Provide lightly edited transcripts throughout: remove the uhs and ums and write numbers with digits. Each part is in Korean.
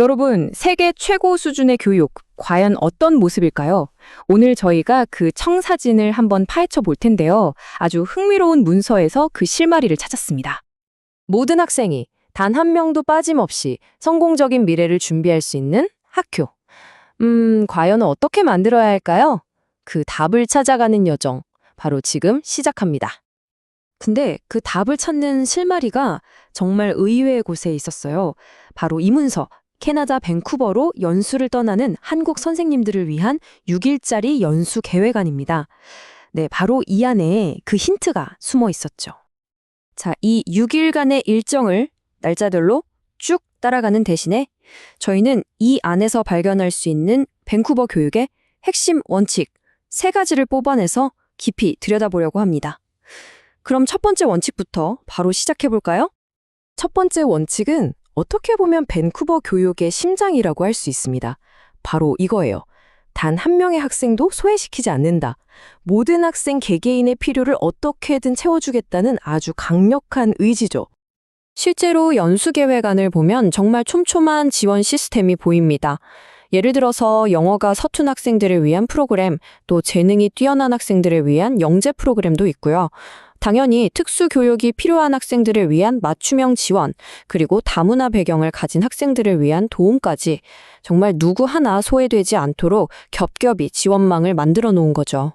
여러분, 세계 최고 수준의 교육, 과연 어떤 모습일까요? 오늘 저희가 그 청사진을 한번 파헤쳐 볼 텐데요. 아주 흥미로운 문서에서 그 실마리를 찾았습니다. 모든 학생이 단 한 명도 빠짐없이 성공적인 미래를 준비할 수 있는 학교. 과연 어떻게 만들어야 할까요? 그 답을 찾아가는 여정, 바로 지금 시작합니다. 근데 그 답을 찾는 실마리가 정말 의외의 곳에 있었어요. 바로 이 문서, 캐나다 밴쿠버로 연수를 떠나는 한국 선생님들을 위한 6일짜리 연수 계획안입니다. 네, 바로 이 안에 그 힌트가 숨어 있었죠. 자, 이 6일간의 일정을 날짜별로 쭉 따라가는 대신에 저희는 이 안에서 발견할 수 있는 밴쿠버 교육의 핵심 원칙 3가지를 뽑아내서 깊이 들여다보려고 합니다. 그럼 첫 번째 원칙부터 바로 시작해볼까요? 첫 번째 원칙은 어떻게 보면 밴쿠버 교육의 심장이라고 할 수 있습니다. 바로 이거예요. 단 한 명의 학생도 소외시키지 않는다. 모든 학생 개개인의 필요를 어떻게든 채워주겠다는 아주 강력한 의지죠. 실제로 연수계획안을 보면 정말 촘촘한 지원 시스템이 보입니다. 예를 들어서 영어가 서툰 학생들을 위한 프로그램, 또 재능이 뛰어난 학생들을 위한 영재 프로그램도 있고요. 당연히 특수교육이 필요한 학생들을 위한 맞춤형 지원, 그리고 다문화 배경을 가진 학생들을 위한 도움까지 정말 누구 하나 소외되지 않도록 겹겹이 지원망을 만들어 놓은 거죠.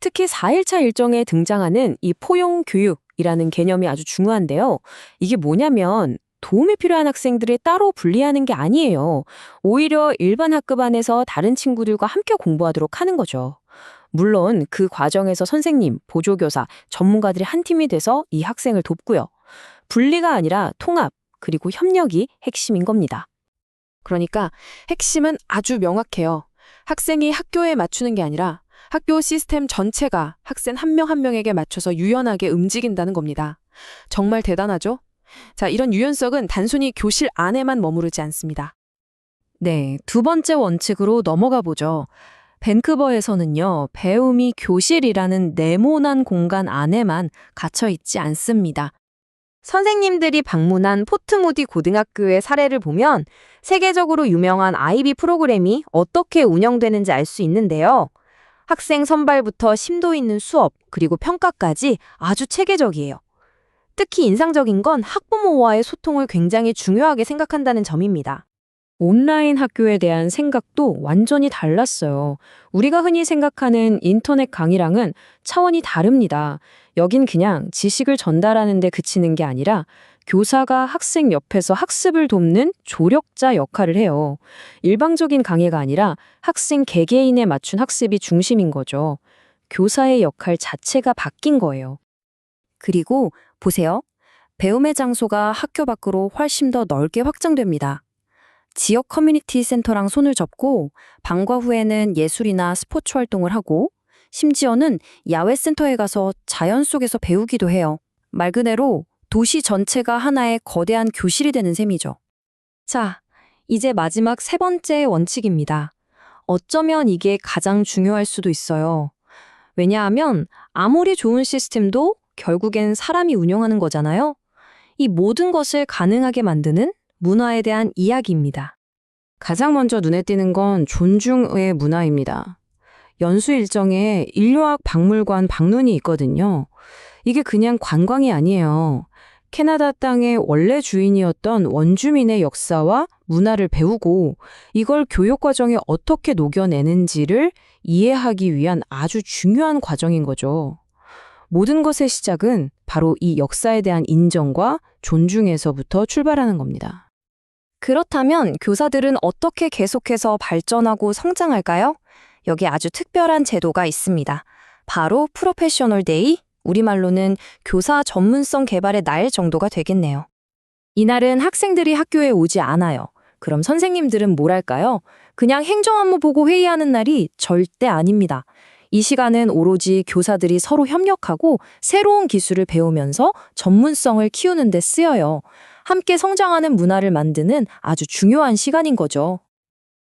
특히 4일차 일정에 등장하는 이 포용교육이라는 개념이 아주 중요한데요. 이게 뭐냐면 도움이 필요한 학생들을 따로 분리하는 게 아니에요. 오히려 일반 학급 안에서 다른 친구들과 함께 공부하도록 하는 거죠. 물론 그 과정에서 선생님, 보조교사, 전문가들이 한 팀이 돼서 이 학생을 돕고요. 분리가 아니라 통합, 그리고 협력이 핵심인 겁니다. 그러니까 핵심은 아주 명확해요. 학생이 학교에 맞추는 게 아니라 학교 시스템 전체가 학생 한 명 한 명에게 맞춰서 유연하게 움직인다는 겁니다. 정말 대단하죠? 자, 이런 유연성은 단순히 교실 안에만 머무르지 않습니다. 네, 두 번째 원칙으로 넘어가 보죠. 밴쿠버에서는요, 배움이 교실이라는 네모난 공간 안에만 갇혀 있지 않습니다. 선생님들이 방문한 포트모디 고등학교의 사례를 보면 세계적으로 유명한 아이비 프로그램이 어떻게 운영되는지 알 수 있는데요. 학생 선발부터 심도 있는 수업, 그리고 평가까지 아주 체계적이에요. 특히 인상적인 건 학부모와의 소통을 굉장히 중요하게 생각한다는 점입니다. 온라인 학교에 대한 생각도 완전히 달랐어요. 우리가 흔히 생각하는 인터넷 강의랑은 차원이 다릅니다. 여긴 그냥 지식을 전달하는 데 그치는 게 아니라 교사가 학생 옆에서 학습을 돕는 조력자 역할을 해요. 일방적인 강의가 아니라 학생 개개인에 맞춘 학습이 중심인 거죠. 교사의 역할 자체가 바뀐 거예요. 그리고 보세요. 배움의 장소가 학교 밖으로 훨씬 더 넓게 확장됩니다. 지역 커뮤니티 센터랑 손을 잡고 방과 후에는 예술이나 스포츠 활동을 하고 심지어는 야외 센터에 가서 자연 속에서 배우기도 해요. 말 그대로 도시 전체가 하나의 거대한 교실이 되는 셈이죠. 자, 이제 마지막 3번째 원칙입니다. 어쩌면 이게 가장 중요할 수도 있어요. 왜냐하면 아무리 좋은 시스템도 결국엔 사람이 운영하는 거잖아요. 이 모든 것을 가능하게 만드는 문화에 대한 이야기입니다. 가장 먼저 눈에 띄는 건 존중의 문화입니다. 연수 일정에 인류학 박물관 방문이 있거든요. 이게 그냥 관광이 아니에요. 캐나다 땅의 원래 주인이었던 원주민의 역사와 문화를 배우고 이걸 교육 과정에 어떻게 녹여내는지를 이해하기 위한 아주 중요한 과정인 거죠. 모든 것의 시작은 바로 이 역사에 대한 인정과 존중에서부터 출발하는 겁니다. 그렇다면 교사들은 어떻게 계속해서 발전하고 성장할까요? 여기 아주 특별한 제도가 있습니다. 바로 프로페셔널 데이, 우리말로는 교사 전문성 개발의 날 정도가 되겠네요. 이날은 학생들이 학교에 오지 않아요. 그럼 선생님들은 뭘 할까요? 그냥 행정 업무 보고 회의하는 날이 절대 아닙니다. 이 시간은 오로지 교사들이 서로 협력하고 새로운 기술을 배우면서 전문성을 키우는 데 쓰여요. 함께 성장하는 문화를 만드는 아주 중요한 시간인 거죠.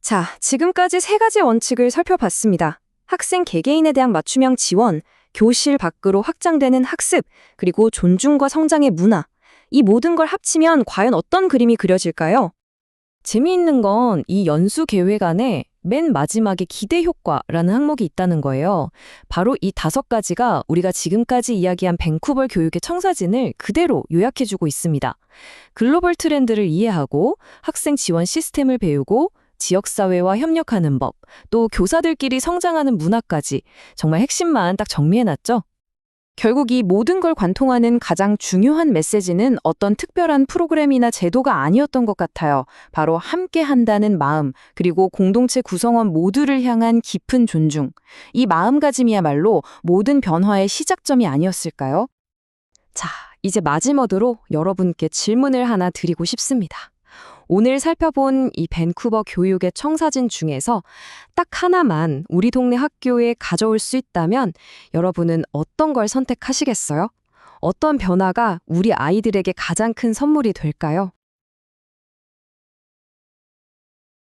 자, 지금까지 3가지 원칙을 살펴봤습니다. 학생 개개인에 대한 맞춤형 지원, 교실 밖으로 확장되는 학습, 그리고 존중과 성장의 문화. 이 모든 걸 합치면 과연 어떤 그림이 그려질까요? 재미있는 건 이 연수 계획 안에 맨 마지막에 기대 효과라는 항목이 있다는 거예요. 바로 이 5가지가 우리가 지금까지 이야기한 밴쿠버 교육의 청사진을 그대로 요약해주고 있습니다. 글로벌 트렌드를 이해하고 학생 지원 시스템을 배우고 지역사회와 협력하는 법, 또 교사들끼리 성장하는 문화까지 정말 핵심만 딱 정리해놨죠? 결국 이 모든 걸 관통하는 가장 중요한 메시지는 어떤 특별한 프로그램이나 제도가 아니었던 것 같아요. 바로 함께 한다는 마음, 그리고 공동체 구성원 모두를 향한 깊은 존중. 이 마음가짐이야말로 모든 변화의 시작점이 아니었을까요? 자, 이제 마지막으로 여러분께 질문을 하나 드리고 싶습니다. 오늘 살펴본 이 밴쿠버 교육의 청사진 중에서 딱 하나만 우리 동네 학교에 가져올 수 있다면 여러분은 어떤 걸 선택하시겠어요? 어떤 변화가 우리 아이들에게 가장 큰 선물이 될까요?